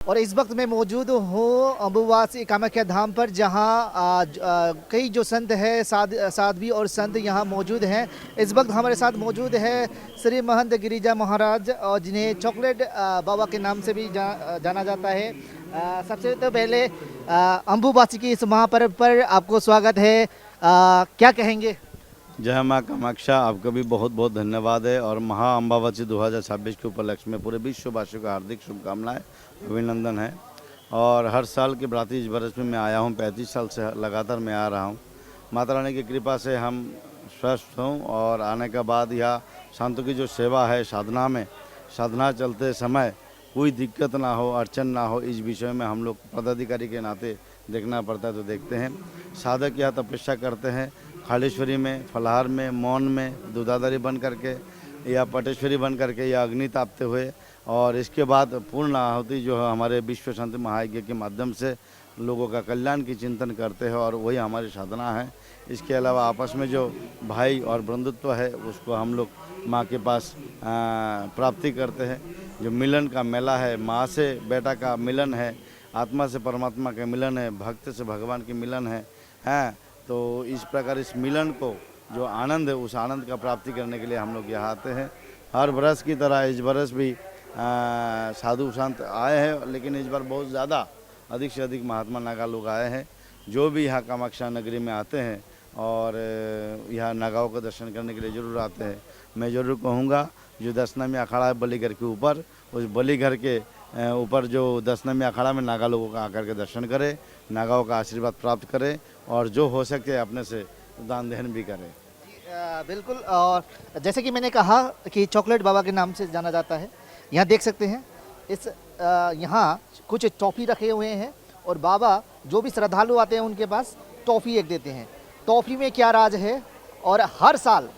और इस वक्त मैं मौजूद हूँ अम्बुवासी कामाख्या धाम पर, जहाँ कई जो संत हैं, साध्वी और संत यहाँ मौजूद हैं। इस वक्त हमारे साथ मौजूद है श्री महंत गिरिजा महाराज, और जिन्हें चॉकलेट बाबा के नाम से भी जाना जाता है। सबसे तो पहले अम्बुवासी की इस महापर्व पर आपको स्वागत है। क्या कहेंगे? जय माँ कामाक्षा, आपका भी बहुत बहुत धन्यवाद है। और महा अम्बावती 2026 के उपलक्ष्य में पूरे विश्ववासियों का हार्दिक शुभकामनाएं, अभिनंदन है। और हर साल के भांति इस वर्ष में मैं आया हूँ, 35 साल से लगातार मैं आ रहा हूँ। माता रानी की कृपा से हम स्वस्थ हूँ। और आने के बाद यहाँ संतों की जो सेवा है, साधना चलते समय कोई दिक्कत ना हो, अड़चन ना हो, इस विषय में हम लोग पदाधिकारी के नाते देखना पड़ता है तो देखते हैं। साधक यहाँ तपस्या करते हैं, खालेश्वरी में, फलाहार में, मौन में, दूधाधारी बन करके या पटेश्वरी बन करके या अग्नि तापते हुए, और इसके बाद पूर्ण आहुति जो है हमारे विश्व शांति महायज्ञ के माध्यम से लोगों का कल्याण की चिंतन करते हैं, और वही हमारी साधना है। इसके अलावा आपस में जो भाई और बंधुत्व है उसको हम लोग माँ के पास प्राप्ति करते हैं। जो मिलन का मेला है, माँ से बेटा का मिलन है, आत्मा से परमात्मा का मिलन है, भक्त से भगवान की मिलन है। तो इस प्रकार इस मिलन को जो आनंद है, उस आनंद का प्राप्ति करने के लिए हम लोग यहाँ आते हैं। हर बरस की तरह इस बरस भी साधु संत आए हैं, लेकिन इस बार बहुत ज़्यादा अधिक से अधिक महात्मा नागा लोग आए हैं, जो भी यहाँ कामाख्या नगरी में आते हैं और यहाँ नागाओं का दर्शन करने के लिए ज़रूर आते हैं। मैं ज़रूर कहूँगा, जो दशनामी अखाड़ा है बलीघर के ऊपर, उस बलीघर के ऊपर जो दशनामी अखाड़ा में नागा लोगों का आकर के दर्शन करें, नागाओं का आशीर्वाद प्राप्त करें, और जो हो सके अपने से दान दहन भी करें। बिल्कुल। और जैसे कि मैंने कहा कि चॉकलेट बाबा के नाम से जाना जाता है। यहाँ देख सकते हैं, इस यहाँ कुछ टॉफ़ी रखे हुए हैं, और बाबा जो भी श्रद्धालु आते हैं उनके पास टॉफ़ी एक देते हैं। टॉफ़ी में क्या राज है? और हर साल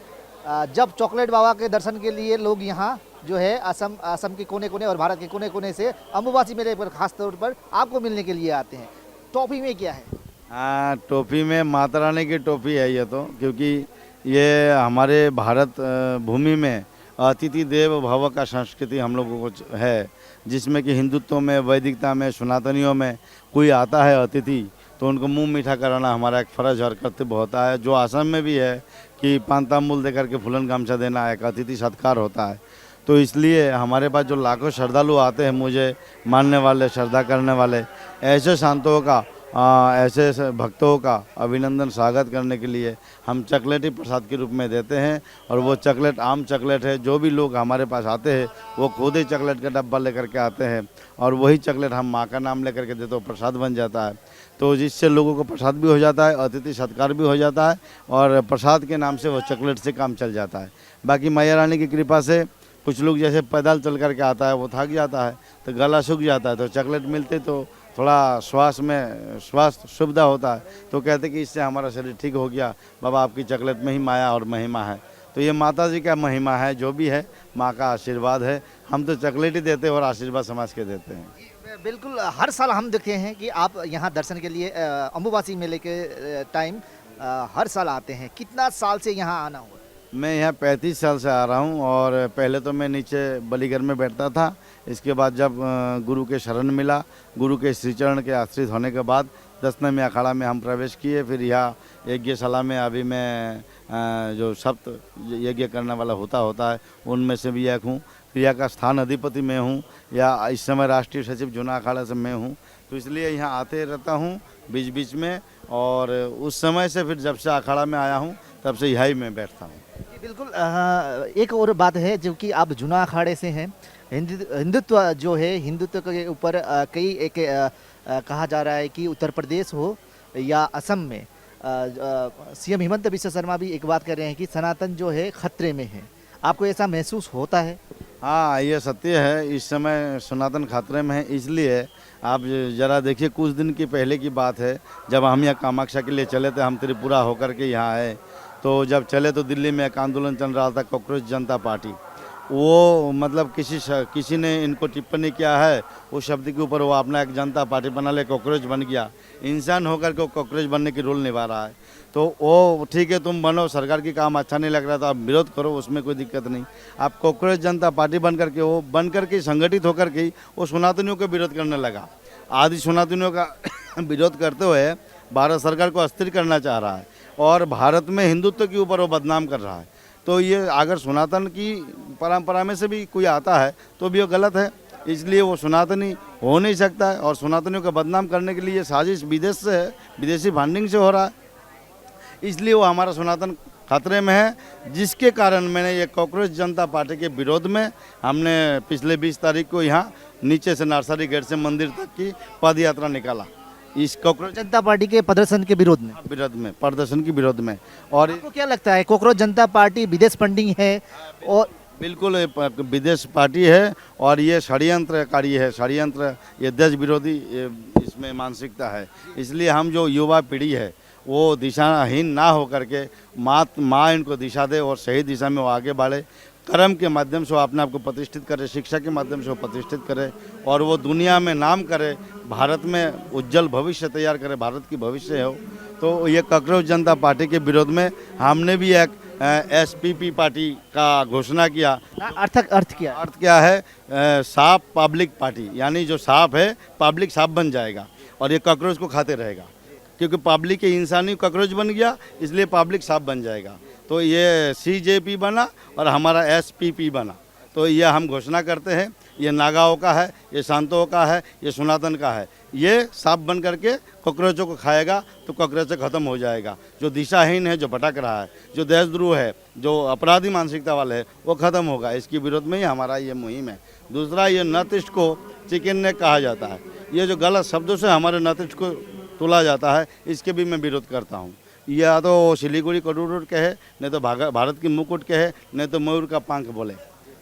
जब चॉकलेट बाबा के दर्शन के लिए लोग यहाँ जो है असम के कोने कोने और भारत के कोने कोने से अम्बुवासी मेले पर खास तौर पर आपको मिलने के लिए आते हैं। टॉफ़ी में क्या है? टोपी में माता रानी की टोपी है ये तो, क्योंकि ये हमारे भारत भूमि में अतिथि देव भव का संस्कृति हम लोगों को है, जिसमें कि हिंदुत्व में, वैदिकता में, सनातनियों में कोई आता है अतिथि तो उनको मुंह मीठा कराना हमारा एक फ़र्ज और कर्तव्य होता है। जो आसाम में भी है कि पानतांबुल दे करके फूलन गामछा देना एक अतिथि सत्कार होता है। तो इसलिए हमारे पास जो लाखों श्रद्धालु आते हैं, मुझे मानने वाले, श्रद्धा करने वाले, ऐसे संतों का ऐसे भक्तों का अभिनंदन स्वागत करने के लिए हम चॉकलेट ही प्रसाद के रूप में देते हैं। और वो चॉकलेट आम चॉकलेट है। जो भी लोग हमारे पास आते हैं वो खुद ही चॉकलेट का डब्बा लेकर के आते हैं, और वही चॉकलेट हम माँ का नाम लेकर के देते हो, प्रसाद बन जाता है। तो जिससे लोगों को प्रसाद भी हो जाता है, अतिथि सत्कार भी हो जाता है, और प्रसाद के नाम से वो चॉकलेट से काम चल जाता है। बाकी मैया रानी की कृपा से कुछ लोग जैसे पैदल चल करके आता है, वो थक जाता है तो गला सूख जाता है, तो चॉकलेट मिलते तो थोड़ा स्वास्थ्य सुविधा होता है। तो कहते कि इससे हमारा शरीर ठीक हो गया, बाबा आपकी चॉकलेट में ही माया और महिमा है। तो ये माता जी का महिमा है, जो भी है माँ का आशीर्वाद है। हम तो चॉकलेट ही देते हैं और आशीर्वाद समाज के देते हैं। बिल्कुल। हर साल हम देखते हैं कि आप यहाँ दर्शन के लिए अम्बुवासी मेले के टाइम हर साल आते हैं। कितना साल से यहाँ आना हुआ? मैं यहाँ 35 साल से आ रहा हूँ। और पहले तो मैं नीचे बलीघर में बैठता था। इसके बाद जब गुरु के शरण मिला, गुरु के श्रीचरण के आश्रित होने के बाद दशनामी अखाड़ा में हम प्रवेश किए। फिर यहाँ यज्ञशाला में अभी मैं जो सप्त यज्ञ करने वाला होता है उनमें से भी एक हूँ। फिर यहाँ का स्थान अधिपति मैं हूँ, या इस समय राष्ट्रीय सचिव जूना अखाड़ा से मैं हूँ। तो इसलिए यहाँ आते रहता हूँ बीच बीच में। और उस समय से फिर जब से अखाड़ा में आया हूँ तब से यहीं मैं बैठता हूँ। बिल्कुल। एक और बात है, जो कि आप जूना अखाड़े से हैं। हिंदुत्व जो है, हिंदुत्व के ऊपर कई एक कहा जा रहा है कि उत्तर प्रदेश हो या असम में सीएम हिमंत बिस्वा शर्मा भी एक बात कर रहे हैं कि सनातन जो है खतरे में है। आपको ऐसा महसूस होता है? हाँ, ये सत्य है। इस समय सनातन खतरे में है। इसलिए आप ज़रा देखिए, कुछ दिन की पहले की बात है, जब हम यहाँ कामाख्या के लिए चले थे, हम त्रिपुरा होकर के यहाँ आए। तो जब चले तो दिल्ली में एक आंदोलन चल रहा था, कॉकरोच जनता पार्टी। वो मतलब किसी ने इनको टिप्पणी किया है, उस शब्द के ऊपर वो अपना एक जनता पार्टी बना ले, कॉकरोच बन गया। इंसान होकर के वो कॉकरोच बनने की रोल निभा रहा है। तो वो ठीक है, तुम बनो, सरकार की काम अच्छा नहीं लग रहा तो आप विरोध करो, उसमें कोई दिक्कत नहीं। आप कॉकरोच जनता पार्टी बन करके वो बन करके संगठित होकर के वो सनातनियों का विरोध करने लगा। आदि सनातनियों का विरोध करते हुए भारत सरकार को अस्थिर करना चाह रहा है और भारत में हिंदुत्व के ऊपर वो बदनाम कर रहा है। तो ये अगर सनातन की परंपरा में से भी कोई आता है तो भी वो गलत है, इसलिए वो सनातनी हो नहीं सकता है। और सनातनियों का बदनाम करने के लिए ये साजिश विदेश से है, विदेशी फंडिंग से हो रहा है, इसलिए वो हमारा सनातन खतरे में है। जिसके कारण मैंने ये कॉकरोच जनता पार्टी के विरोध में हमने पिछले 20 तारीख को यहाँ नीचे से नर्सरी गेट से मंदिर तक की पद यात्रा निकाला, इस कॉकरोच जनता पार्टी के प्रदर्शन के विरोध में। प्रदर्शन के विरोध में। और आपको क्या लगता है कॉकरोच जनता पार्टी विदेश फंडिंग है? और बिल्कुल विदेश पार्टी है और ये षड्यंत्रकारी है, षड्यंत्र, ये देश विरोधी इसमें मानसिकता है। इसलिए हम जो युवा पीढ़ी है वो दिशाहीन ना हो करके माँ इनको दिशा दे और सही दिशा में वो आगे बढ़े, कर्म के माध्यम से वो अपने आप को प्रतिष्ठित करे, शिक्षा के माध्यम से वो प्रतिष्ठित करे और वो दुनिया में नाम करे, भारत में उज्जवल भविष्य तैयार करे, भारत की भविष्य हो। तो ये कॉकरोच जनता पार्टी के विरोध में हमने भी एक एसपीपी पार्टी का घोषणा किया। अर्थ क्या है? साफ पब्लिक पार्टी, यानी जो साफ है पब्लिक साफ बन जाएगा और ये कॉकरोच को खाते रहेगा, क्योंकि पब्लिक के इंसानी कॉकरोच बन गया, इसलिए पब्लिक साफ बन जाएगा। तो ये सीजेपी बना और हमारा एसपीपी बना। तो ये हम घोषणा करते हैं, ये नागाओं का है, ये शांतों का है, ये सनातन का है। ये साफ बन करके कॉकरोचों को खाएगा तो कॉकरोच खत्म हो जाएगा। जो दिशाहीन है, जो भटक रहा है, जो देशद्रोह है, जो अपराधी मानसिकता वाले है, वो खत्म होगा। इसके विरोध में ही हमारा ये मुहिम है। दूसरा, ये नतिष्ठ को चिकन नेक कहा जाता है। ये जो गलत शब्दों से हमारे नतिष्ठ को तोला जाता है, इसके भी मैं विरोध करता हूँ। या तो सिलीगुड़ी करोड़ कहे, नहीं तो भारत की मुकुट कहे, नहीं तो मयूर का पंख बोले।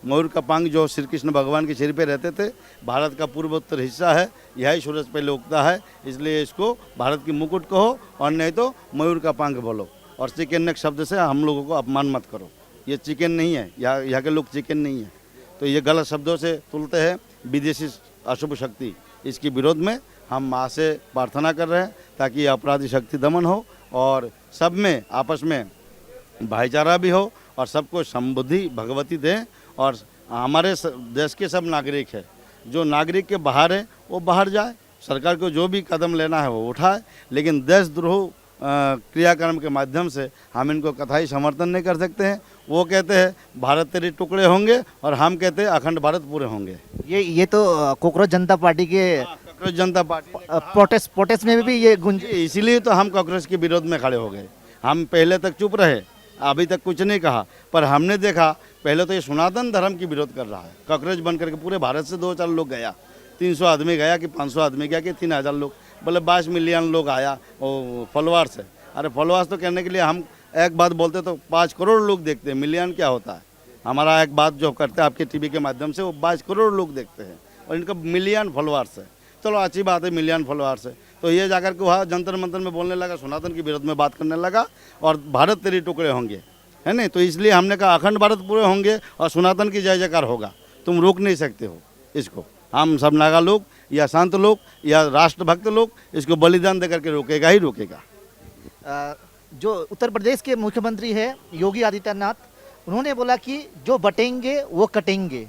मयूर का पंख जो श्री कृष्ण भगवान के सिर पे रहते थे, भारत का पूर्वोत्तर हिस्सा है, यही सूरज पहले उगता है, इसलिए इसको भारत की मुकुट कहो और नहीं तो मयूर का पंख बोलो। और चिकन नेक शब्द से हम लोगों को अपमान मत करो। ये चिकन नहीं है, यहाँ के लोग चिकन नहीं है। तो ये गलत शब्दों से तुलते हैं विदेशी अशुभ शक्ति। इसके विरोध में हम माँ से प्रार्थना कर रहे हैं ताकि अपराधी शक्ति दमन हो और सब में आपस में भाईचारा भी हो और सबको समबुद्धि भगवती दें। और हमारे देश के सब नागरिक है, जो नागरिक के बाहर है वो बाहर जाए, सरकार को जो भी कदम लेना है वो उठाए, लेकिन देशद्रोह क्रियाक्रम के माध्यम से हम इनको कतई समर्थन नहीं कर सकते हैं। वो कहते हैं भारत तेरे टुकड़े होंगे और हम कहते हैं अखंड भारत पूरे होंगे। ये तो कॉकरोच जनता पार्टी के कॉकरोच जनता पार्टी प्रोटेस्ट में भी ये गुंज, इसीलिए तो हम कॉकरोच के विरोध में खड़े हो गए। हम पहले तक चुप रहे, अभी तक कुछ नहीं कहा, पर हमने देखा पहले तो ये सनातन धर्म की विरोध कर रहा है। कॉकरोच बन करके पूरे भारत से 2-4 लोग गया, 300 आदमी गया कि 500 आदमी गया कि 3000 लोग, बोले 22 मिलियन लोग आया वो फॉलोअर्स है। अरे फॉलोअर्स तो कहने के लिए हम एक बात बोलते तो 5 करोड़ लोग देखते हैं, मिलियन क्या होता है? हमारा एक बात जो करते हैं आपके टीवी के माध्यम से वो 22 करोड़ लोग देखते हैं और इनका मिलियन फॉलोअर्स है। चलो अच्छी बात है, मिलियन फॉलोअर्स है। तो ये जाकर के वहाँ जंतर मंतर में बोलने लगा, सनातन के विरोध में बात करने लगा और भारत तेरे टुकड़े होंगे, है नहीं? तो इसलिए हमने कहा अखंड भारत पूरे होंगे और सनातन की जय जयकार होगा। तुम रोक नहीं सकते हो इसको। हम सब नागा लोग या शांत लोग या राष्ट्रभक्त लोग इसको बलिदान देकर के रोकेगा ही रोकेगा। जो उत्तर प्रदेश के मुख्यमंत्री है योगी आदित्यनाथ, उन्होंने बोला कि जो बटेंगे वो कटेंगे।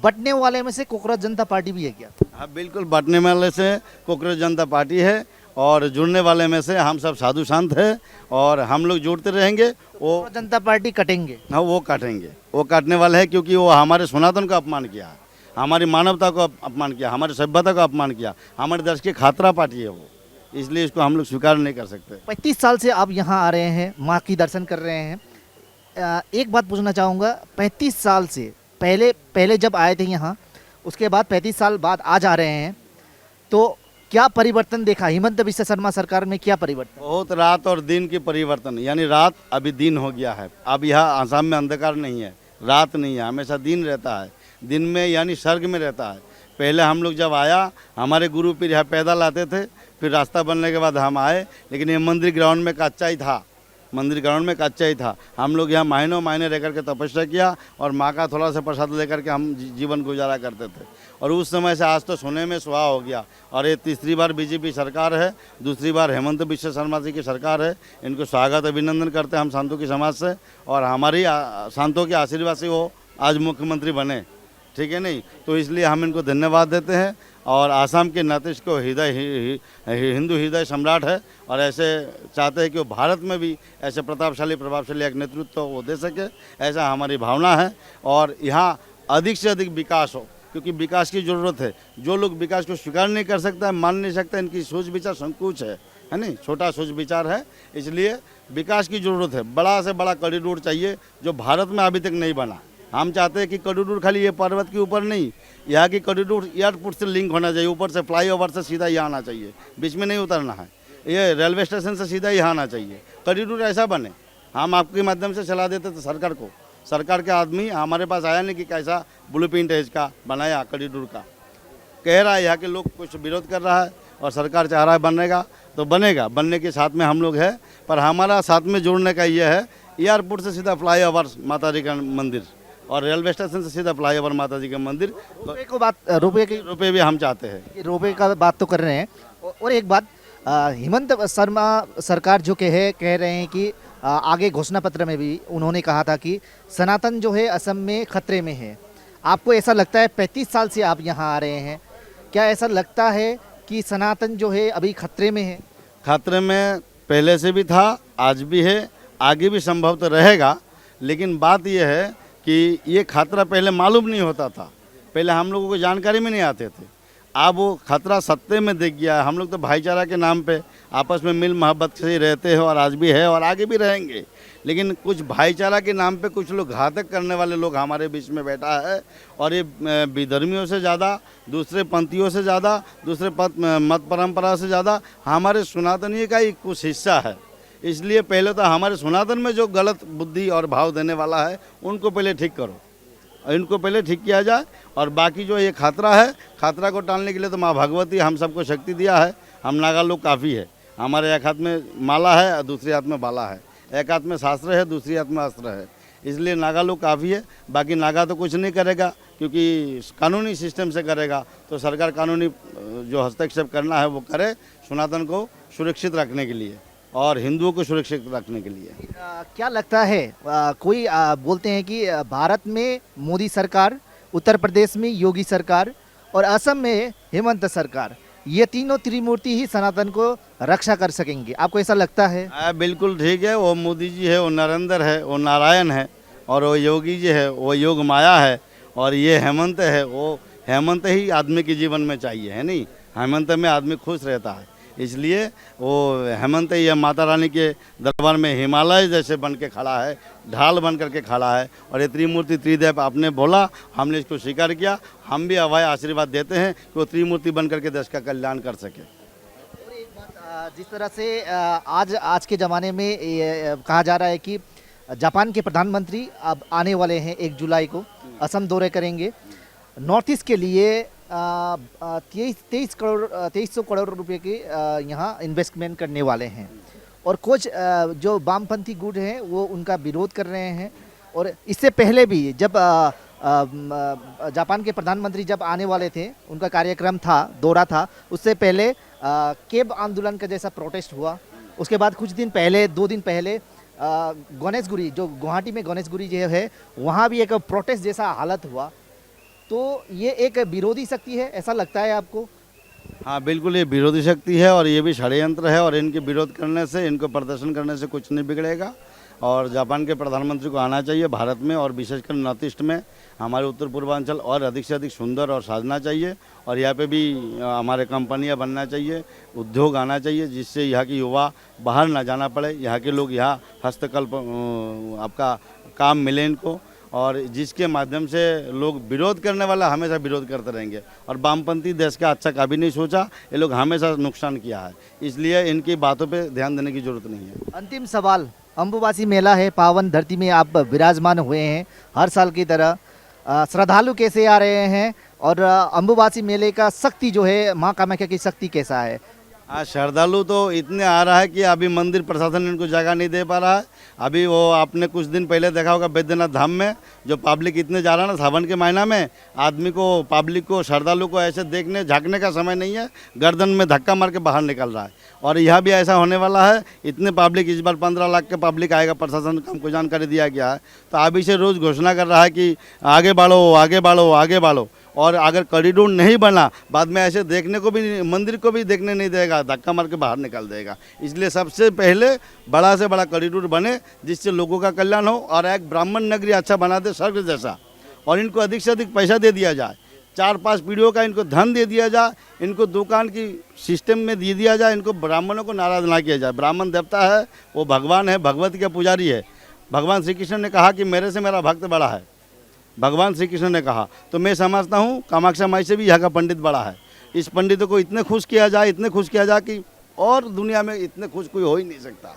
बटने वाले में से कॉकरोच जनता पार्टी भी है क्या? हाँ बिल्कुल, बटने वाले से कॉकरोच जनता पार्टी है और जुड़ने वाले में से हम सब साधु संत हैं और हम लोग जुड़ते रहेंगे। वो जनता पार्टी कटेंगे? हाँ, वो काटेंगे, वो काटने वाले हैं, क्योंकि वो हमारे सनातन का अपमान किया, हमारी मानवता को अपमान किया, हमारी सभ्यता का अपमान किया, हमारे देश की खतरा पार्टी है वो, इसलिए इसको हम लोग स्वीकार नहीं कर सकते। 35 साल से आप यहाँ आ रहे हैं, माँ की दर्शन कर रहे हैं। एक बात पूछना चाहूँगा, 35 साल से पहले जब आए थे यहाँ, उसके बाद 35 साल बाद आज आ रहे हैं, तो क्या परिवर्तन देखा हिमंत बिस्वा शर्मा सरकार में? क्या परिवर्तन? बहुत रात और दिन की परिवर्तन, यानी रात अभी दिन हो गया है। अब यहाँ आसाम में अंधकार नहीं है, रात नहीं है, हमेशा दिन रहता है। दिन में यानी स्वर्ग में रहता है। पहले हम लोग जब आया, हमारे गुरु पीर यहाँ पैदल आते थे, फिर रास्ता बनने के बाद हम आए, लेकिन ये मंदिर ग्राउंड में कच्चा ही था, मंदिर ग्राउंड में कच्चा ही था। हम लोग यहाँ महीनों महीने रह करके तपस्या किया और माँ का थोड़ा सा प्रसाद लेकर के हम जीवन गुजारा करते थे। और उस समय से आज तो सोने में सुहा हो गया। और ये तीसरी बार बीजेपी सरकार है, दूसरी बार हेमंत बिश्व शर्मा जी की सरकार है। इनको स्वागत अभिनंदन करते हैं हम संतों की समाज से, और हमारी संतों के आशीर्वाद से वो आज मुख्यमंत्री बने, ठीक है नहीं। तो इसलिए हम इनको धन्यवाद देते हैं। और आसाम के नीतीश को हिंदू हृदय सम्राट है, और ऐसे चाहते हैं कि वो भारत में भी ऐसे प्रभावशाली एक नेतृत्व वो दे सके, ऐसा हमारी भावना है। और यहाँ अधिक से अधिक विकास हो, क्योंकि विकास की ज़रूरत है। जो लोग विकास को स्वीकार नहीं कर सकता, मान नहीं सकता, इनकी सोच विचार संकुच है नहीं, छोटा सोच विचार है। इसलिए विकास की ज़रूरत है। बड़ा से बड़ा कॉरिडोर चाहिए जो भारत में अभी तक नहीं बना। हम चाहते हैं कि कॉरिडोर खाली ये पर्वत के ऊपर नहीं, यहाँ की कॉरिडोर एयरपोर्ट से लिंक होना चाहिए, ऊपर से फ्लाईओवर से सीधा यहाँ आना चाहिए, बीच में नहीं उतरना है। ये रेलवे स्टेशन से सीधा यहाँ आना चाहिए। कॉरिडोर ऐसा बने। हम आपके माध्यम से सलाह देते थे सरकार को। सरकार के आदमी हमारे पास आया नहीं कि कैसा ब्लूप्रिंट है इसका बनाया कॉरिडोर का। कह रहा है यहाँ के लोग कुछ विरोध कर रहा है, और सरकार चाह रहा है बनेगा तो बनेगा। बनने के साथ में हम लोग है, पर हमारा साथ में जोड़ने का ये है, एयरपोर्ट से सीधा फ्लाईओवर माता जी का मंदिर, और रेलवे स्टेशन से सीधा फ्लाईओवर माता जी का मंदिर। तो रुपये भी हम चाहते हैं। रोपवे का बात तो कर रहे हैं। और एक बात, हेमंत शर्मा सरकार जो कह रहे हैं कि आगे घोषणा पत्र में भी उन्होंने कहा था कि सनातन जो है असम में खतरे में है। आपको ऐसा लगता है, 35 साल से आप यहाँ आ रहे हैं, क्या ऐसा लगता है कि सनातन जो है अभी खतरे में है? खतरे में पहले से भी था, आज भी है, आगे भी संभव तो रहेगा। लेकिन बात यह है कि ये खतरा पहले मालूम नहीं होता था, पहले हम लोगों को जानकारी में नहीं आते थे। अब वो खतरा सत्ते में दिख गया है। हम लोग तो भाईचारा के नाम पे आपस में मिल मोहब्बत से ही रहते हैं, और आज भी है और आगे भी रहेंगे। लेकिन कुछ भाईचारा के नाम पे कुछ लोग घातक करने वाले लोग हमारे बीच में बैठा है। और ये विधर्मियों से ज़्यादा, दूसरे पंथियों से ज़्यादा, दूसरे मत परंपरा से ज़्यादा हमारे सनातनीय का ही कुछ हिस्सा है। इसलिए पहले तो हमारे सनातन में जो गलत बुद्धि और भाव देने वाला है उनको पहले ठीक करो, इनको पहले ठीक किया जाए। और बाकी जो ये खतरा है, खतरा को टालने के लिए तो माँ भगवती हम सबको शक्ति दिया है। हम नागा लोग काफ़ी है। हमारे एक हाथ में माला है और दूसरे हाथ में बाला है, एक हाथ में शास्त्र है, दूसरी हाथ में अस्त्र है। इसलिए नागा लोग काफ़ी है। बाकी नागा तो कुछ नहीं करेगा, क्योंकि कानूनी सिस्टम से करेगा। तो सरकार कानूनी जो हस्तक्षेप करना है वो करे, सनातन को सुरक्षित रखने के लिए और हिंदुओं को सुरक्षित रखने के लिए। क्या लगता है, कोई बोलते हैं कि भारत में मोदी सरकार, उत्तर प्रदेश में योगी सरकार और असम में हेमंत सरकार, ये तीनों त्रिमूर्ति ही सनातन को रक्षा कर सकेंगे। आपको ऐसा लगता है? बिल्कुल ठीक है। वो मोदी जी है, वो नरेंद्र है, वो नारायण है, और वो योगी जी है, वो योग माया है, और ये हेमंत है। वो हेमंत ही आदमी के जीवन में चाहिए, है नहीं। हेमंत में आदमी खुश रहता है। इसलिए वो हेमंत ही माता रानी के दरबार में हिमालय जैसे बन के खड़ा है, ढाल बन करके खड़ा है। और ये त्रिमूर्ति त्रिदेव आपने बोला, हमने इसको स्वीकार किया। हम भी अभय आशीर्वाद देते हैं कि वो त्रिमूर्ति बन करके देश का कल्याण कर सके। और एक बात, जिस तरह से आज के ज़माने में ये कहा जा रहा है कि जापान के प्रधानमंत्री अब आने वाले हैं 1 जुलाई को, असम दौरे करेंगे। नॉर्थ ईस्ट के लिए 2300 करोड़ रुपए के यहाँ इन्वेस्टमेंट करने वाले हैं। और कुछ जो वामपंथी गुट हैं वो उनका विरोध कर रहे हैं। और इससे पहले भी जब जापान के प्रधानमंत्री जब आने वाले थे, उनका कार्यक्रम था, दौरा था, उससे पहले केब आंदोलन का जैसा प्रोटेस्ट हुआ। उसके बाद कुछ दिन पहले, 2 दिन पहले गणेशगुरी, जो गुवाहाटी में गणेशगुरी जो है, वहाँ भी एक प्रोटेस्ट जैसा हालत हुआ। तो ये एक विरोधी शक्ति है, ऐसा लगता है आपको? हाँ बिल्कुल, ये विरोधी शक्ति है और ये भी षड्यंत्र है। और इनके विरोध करने से, इनको प्रदर्शन करने से कुछ नहीं बिगड़ेगा। और जापान के प्रधानमंत्री को आना चाहिए भारत में, और विशेषकर नॉर्थ ईस्ट में, हमारे उत्तर पूर्वांचल और अधिक से अधिक सुंदर और साजना चाहिए। और यहाँ पे भी हमारे कंपनियाँ बनना चाहिए, उद्योग आना चाहिए, जिससे यहाँ की युवा बाहर ना जाना पड़े। यहाँ के लोग यहाँ हस्तकल्प आपका काम मिले इनको, और जिसके माध्यम से लोग विरोध करने वाला हमेशा विरोध करते रहेंगे। और वामपंथी देश का अच्छा कभी नहीं सोचा, ये लोग हमेशा नुकसान किया है। इसलिए इनकी बातों पे ध्यान देने की जरूरत नहीं है। अंतिम सवाल, अम्बुबासी मेला है, पावन धरती में आप विराजमान हुए हैं हर साल की तरह। श्रद्धालु कैसे आ रहे हैं, और अम्बुबासी मेले का शक्ति जो है, माँ कामाख्या की शक्ति कैसा है? आज श्रद्धालु तो इतने आ रहा है कि अभी मंदिर प्रशासन इनको जगह नहीं दे पा रहा है। अभी वो आपने कुछ दिन पहले देखा होगा बैद्यनाथ धाम में जो पब्लिक इतने जा रहा है ना, सावन के महीना में आदमी को, पब्लिक को, श्रद्धालु को ऐसे देखने झांकने का समय नहीं है, गर्दन में धक्का मार के बाहर निकल रहा है। और यहाँ भी ऐसा होने वाला है। इतने पब्लिक, इस बार 15 लाख के पब्लिक आएगा, प्रशासन को हमको जानकारी दिया गया है। तो अभी से रोज़ घोषणा कर रहा है कि आगे बढ़ो, आगे बढ़ो, आगे बढ़ो। और अगर कॉरिडोर नहीं बना, बाद में ऐसे देखने को भी, मंदिर को भी देखने नहीं देगा, धक्का मार के बाहर निकाल देगा। इसलिए सबसे पहले बड़ा से बड़ा कॉरिडोर बने जिससे लोगों का कल्याण हो, और एक ब्राह्मण नगरी अच्छा बना दे, स्वर्ग जैसा। और इनको अधिक से अधिक पैसा दे दिया जाए, 4-5 पीढ़ियों का इनको धन दे दिया जाए, इनको दुकान की सिस्टम में दे दिया जाए, इनको ब्राह्मणों को नाराज ना किया जाए। ब्राह्मण देवता है, वो भगवान है, भगवती का पुजारी है। भगवान श्री कृष्ण ने कहा कि मेरे से मेरा भक्त बड़ा है, भगवान श्री कृष्ण ने कहा। तो मैं समझता हूँ कामाक्षा माई से भी यहाँ का पंडित बड़ा है। इस पंडितों को इतने खुश किया जाए, इतने खुश किया जाए कि और दुनिया में इतने खुश कोई हो ही नहीं सकता।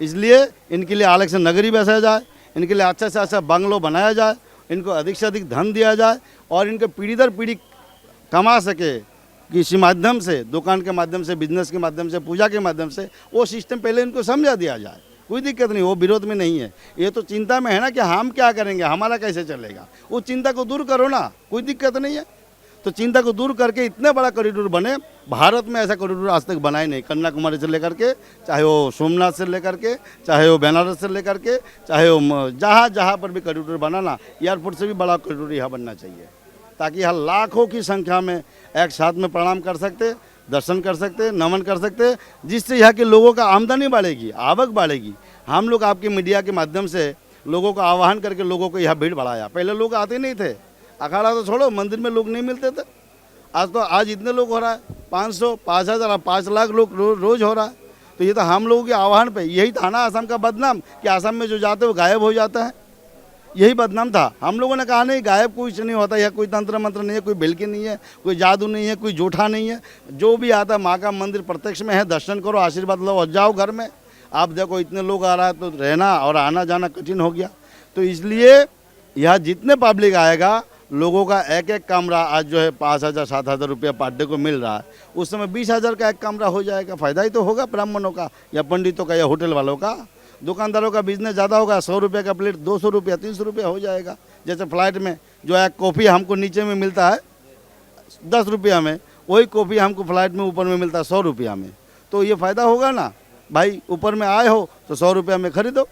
इसलिए इनके लिए अलग से नगरी बसाया जाए, इनके लिए अच्छा से अच्छा बंगलो बनाया जाए, इनको अधिक से अधिक धन दिया जाए, और इनके पीढ़ी दर पीढ़ी कमा सके किसी माध्यम से, दुकान के माध्यम से, बिजनेस के माध्यम से, पूजा के माध्यम से। वो सिस्टम पहले इनको समझा दिया जाए। कोई दिक्कत नहीं, वो विरोध में नहीं है। ये तो चिंता में है ना कि हम क्या करेंगे, हमारा कैसे चलेगा। वो चिंता को दूर करो ना, कोई दिक्कत नहीं है। तो चिंता को दूर करके इतने बड़ा कॉरिडोर बने। भारत में ऐसा कॉरिडोर आज तक बनाए नहीं, कन्याकुमारी से लेकर के, चाहे वो सोमनाथ से लेकर के, चाहे वो बनारस से लेकर के, चाहे वो जहाँ जहाँ पर भी कॉरिडोर बनाना, एयरपोर्ट से भी बड़ा कॉरिडोर यहाँ बनना चाहिए, ताकि यहाँ लाखों की संख्या में एक साथ में प्रणाम कर सकते, दर्शन कर सकते, नमन कर सकते, जिससे यहाँ के लोगों का आमदनी बढ़ेगी, आवक बढ़ेगी। हम लोग आपके मीडिया के माध्यम से लोगों को आह्वान करके लोगों को यहाँ भीड़ बढ़ाया। पहले लोग आते नहीं थे, अखाड़ा तो छोड़ो, मंदिर में लोग नहीं मिलते थे। आज इतने लोग हो रहा है, 500, 5000, 5 लाख लोग रोज हो रहा है। तो ये तो हम लोगों के आह्वान पे। यही था ना आसाम का बदनाम कि आसाम में जो जाते हैं वो गायब हो जाता है, यही बदनाम था। हम लोगों ने कहा नहीं, गायब कुछ नहीं होता, यह कोई तंत्र मंत्र नहीं है, कोई बिल्की नहीं है, कोई जादू नहीं है, कोई जूठा नहीं है। जो भी आता है माँ का मंदिर प्रत्यक्ष में है, दर्शन करो, आशीर्वाद लो और जाओ घर में। आप देखो इतने लोग आ रहा है तो रहना और आना जाना कठिन हो गया। तो इसलिए यहाँ जितने पब्लिक आएगा, लोगों का एक एक कमरा आज जो है 5000 7000 रुपया पर डे को मिल रहा है, उस समय 20000 का एक कमरा हो जाएगा। फ़ायदा ही तो होगा ब्राह्मणों का या पंडितों का या होटल वालों का। दुकानदारों का बिजनेस ज़्यादा होगा, 100 रुपये का प्लेट 200 रुपया 300 रुपया हो जाएगा। जैसे फ्लाइट में जो है कॉफ़ी हमको नीचे में मिलता है 10 रुपया में, वही कॉफ़ी हमको फ्लाइट में ऊपर में मिलता है 100 रुपया में। तो ये फ़ायदा होगा ना भाई, ऊपर में आए हो तो 100 रुपया में खरीदो,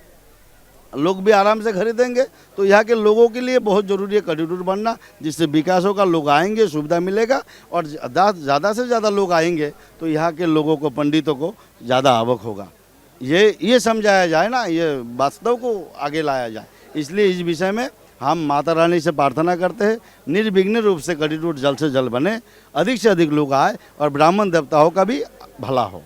लोग भी आराम से खरीदेंगे। तो यहाँ के लोगों के लिए बहुत ज़रूरी है कॉरिडोर बनना, जिससे विकास होगा, लोग आएंगे, सुविधा मिलेगा, और ज़्यादा से ज़्यादा लोग आएंगे तो यहाँ के लोगों को, पंडितों को ज़्यादा आवक होगा। ये समझाया जाए ना, ये वास्तव को आगे लाया जाए। इसलिए इस विषय में हम माता रानी से प्रार्थना करते हैं, निर्विघ्न रूप से कॉरिडोर जल्द से जल्द बने, अधिक से अधिक लोग आए और ब्राह्मण देवताओं का भी भला हो।